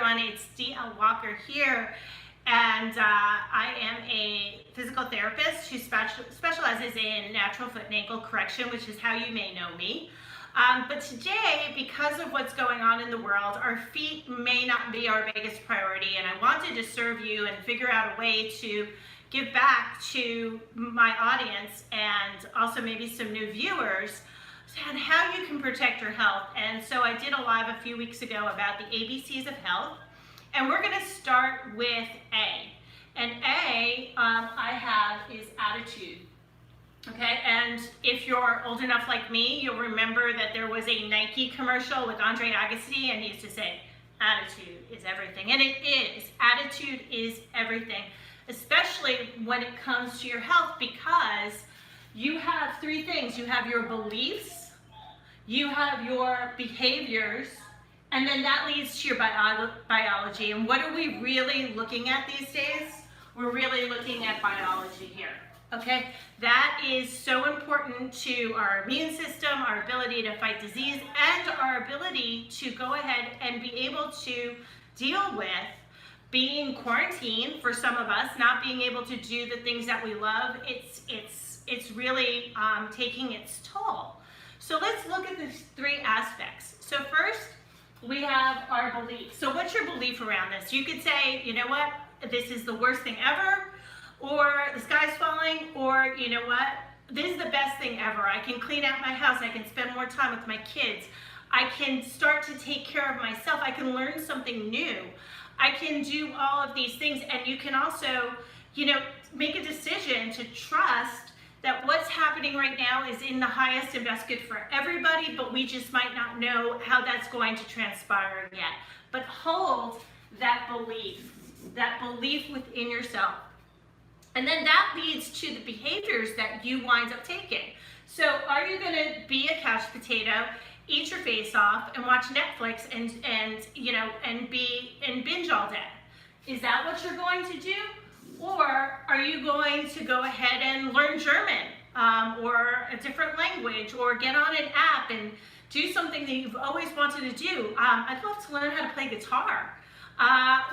everyone, it's D.L. Walker here, and I am a physical therapist who specializes in natural foot and ankle correction, which is how you may know me. But today, because of what's going on in the world, our feet may not be our biggest priority, and I wanted to serve you and figure out a way to give back to my audience and also maybe some new viewers on how you can protect your health. And so I did a live a few weeks ago about the ABCs of health, and we're going to start with A. And A, I have is attitude. Okay, and if you're old enough like me, you'll remember that there was a Nike commercial with Andre Agassi, and he used to say, attitude is everything. And it is. Attitude is everything, especially when it comes to your health, because you have three things. You have your beliefs, you have your behaviors, and then that leads to your biology. And what are we really looking at these days? We're really looking at biology here. Okay, that is so important to our immune system, our ability to fight disease, and our ability to go ahead and be able to deal with being quarantined for some of us, not being able to do the things that we love. It's really taking its toll. So let's look at these three aspects. So first, we have our belief. So what's your belief around this? You could say, you know what, this is the worst thing ever, or the sky's falling, or you know what, this is the best thing ever. I can clean out my house, I can spend more time with my kids, I can start to take care of myself, I can learn something new, I can do all of these things. And you can also, you know, make a decision to trust that what's happening right now is in the highest and best good for everybody, but we just might not know how that's going to transpire yet. But hold that belief within yourself. And then that leads to the behaviors that you wind up taking. So are you gonna be a couch potato, eat your face off, and watch Netflix and binge all day? Is that what you're going to do? Or are you going to go ahead and learn German or a different language, or get on an app and do something that you've always wanted to do? I'd love to learn how to play guitar.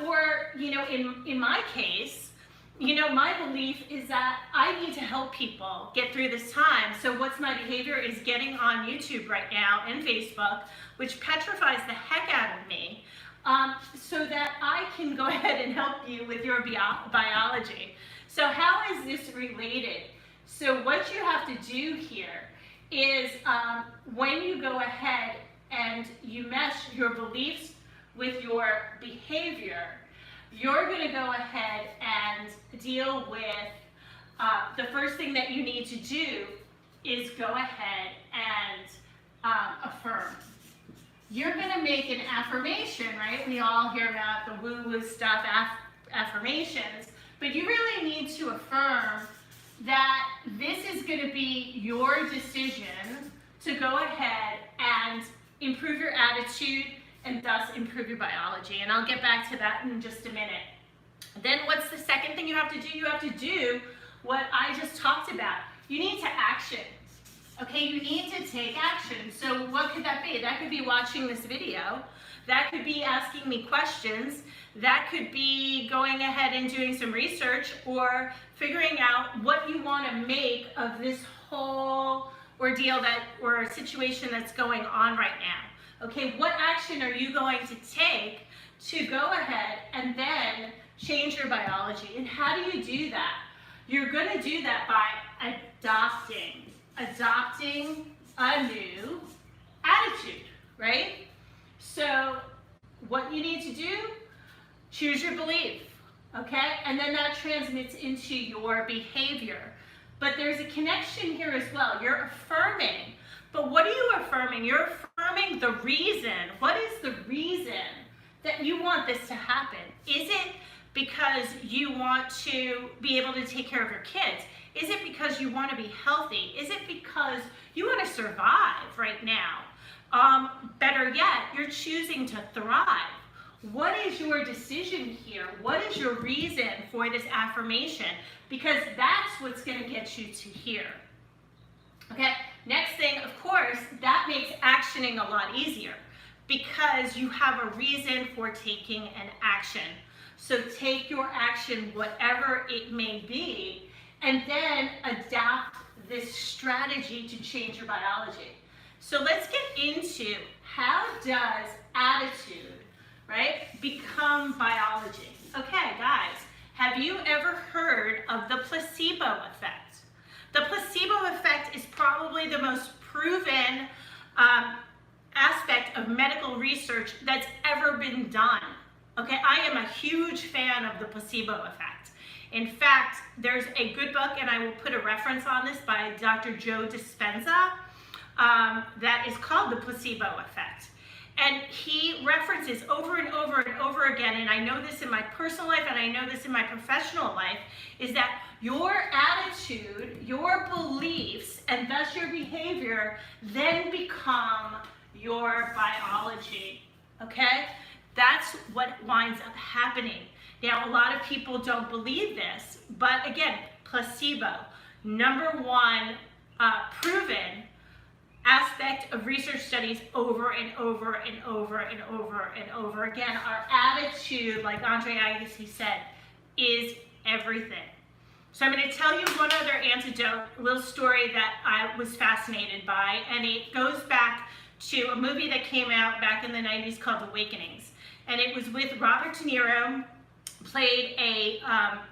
Or, you know, in my case, you know, my belief is that I need to help people get through this time. So what's my behavior is getting on YouTube right now and Facebook, which petrifies the heck out of me, so that I can go ahead and help you with your biology. So how is this related? So what you have to do here is when you go ahead and you mesh your beliefs with your behavior, you're going to go ahead and deal with the first thing that you need to do is go ahead and affirm. You're going to make an affirmation, right? We all hear about the woo-woo stuff, affirmations, but you really need to affirm that this is going to be your decision to go ahead and improve your attitude and thus improve your biology. And I'll get back to that in just a minute. Then what's the second thing you have to do? You have to do what I just talked about. You need to action. Okay, you need to take action. So what could that be? That could be watching this video. That could be asking me questions. That could be going ahead and doing some research, or figuring out what you want to make of this whole ordeal or situation that's going on right now. Okay, what action are you going to take to go ahead and then change your biology? And how do you do that? You're going to do that by adopting a new attitude, right? So what you need to do, choose your belief, okay? And then that transmits into your behavior. But there's a connection here as well. You're affirming. But what are you affirming? You're affirming the reason. What is the reason that you want this to happen? Is it because you want to be able to take care of your kids? Is it because you want to be healthy? Is it because you want to survive right now? Better yet, you're choosing to thrive. What is your decision here? What is your reason for this affirmation? Because that's what's going to get you to here. Okay, next thing, of course, that makes actioning a lot easier. because you have a reason for taking an action. So take your action, whatever it may be, and then adapt this strategy to change your biology. So let's get into how does attitude, right, become biology. Okay, guys, have you ever heard of the placebo effect? The placebo effect is probably the most proven aspect of medical research that's ever been done. Okay, I am a huge fan of the placebo effect. In fact, there's a good book, and I will put a reference on this, by Dr. Joe Dispenza, that is called The Placebo Effect. And he references over and over and over again, and I know this in my personal life and I know this in my professional life, is that your attitude, your beliefs, and thus your behavior then become your biology, okay? That's what winds up happening. Now, a lot of people don't believe this, but again, placebo, number one proven aspect of research studies over and over and over and over and over again. Our attitude, like Andre Agassi said, is everything. So I'm going to tell you one other anecdote, a little story that I was fascinated by, and it goes back to a movie that came out back in the 90s called Awakenings. And it was with Robert De Niro, played a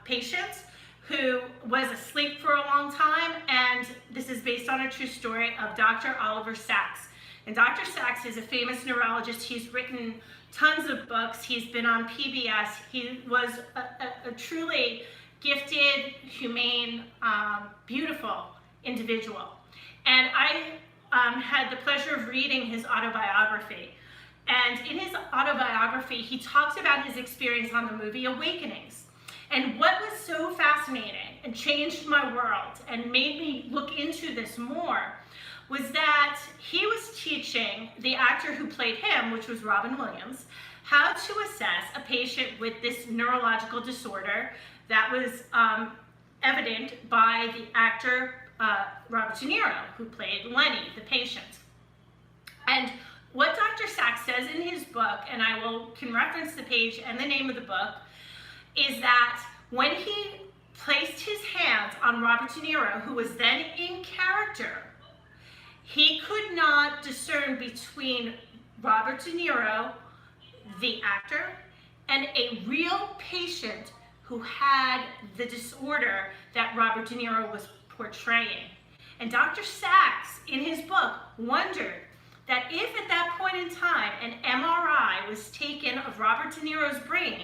patient who was asleep for a long time, and this is based on a true story of Dr. Oliver Sacks. And Dr. Sacks is a famous neurologist. He's written tons of books. He's been on PBS. He was a truly gifted, humane, beautiful individual. And I had the pleasure of reading his autobiography. And in his autobiography, he talks about his experience on the movie Awakenings. And what was so fascinating and changed my world and made me look into this more was that he was teaching the actor who played him, which was Robin Williams, how to assess a patient with this neurological disorder that was evident by the actor Robert De Niro, who played Lenny, the patient. And what Dr. Sacks says in his book, and I can reference the page and the name of the book, is that when he placed his hands on Robert De Niro, who was then in character, he could not discern between Robert De Niro, the actor, and a real patient who had the disorder that Robert De Niro was portraying. And Dr. Sacks, in his book, wondered that if at that point in time an MRI was taken of Robert De Niro's brain,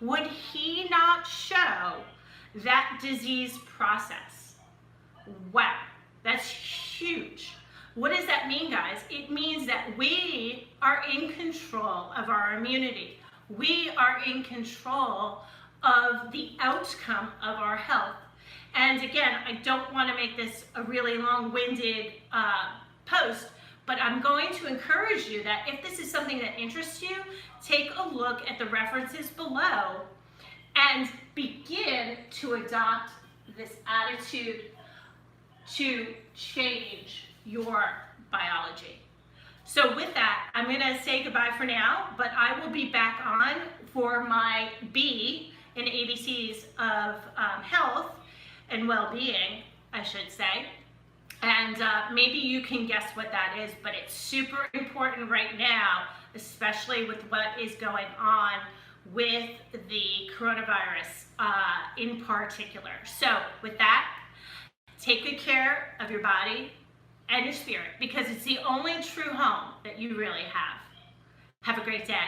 would he not show that disease process? Wow, that's huge. What does that mean, guys? It means that we are in control of our immunity. We are in control of the outcome of our health. And again, I don't want to make this a really long-winded post, but I'm going to encourage you that if this is something that interests you, take a look at the references below and begin to adopt this attitude to change your biology. So with that, I'm going to say goodbye for now, but I will be back on for my B in ABCs of health and well-being, I should say. And maybe you can guess what that is, but it's super important right now, especially with what is going on with the coronavirus in particular. So with that, take good care of your body and your spirit, because it's the only true home that you really have. Have a great day.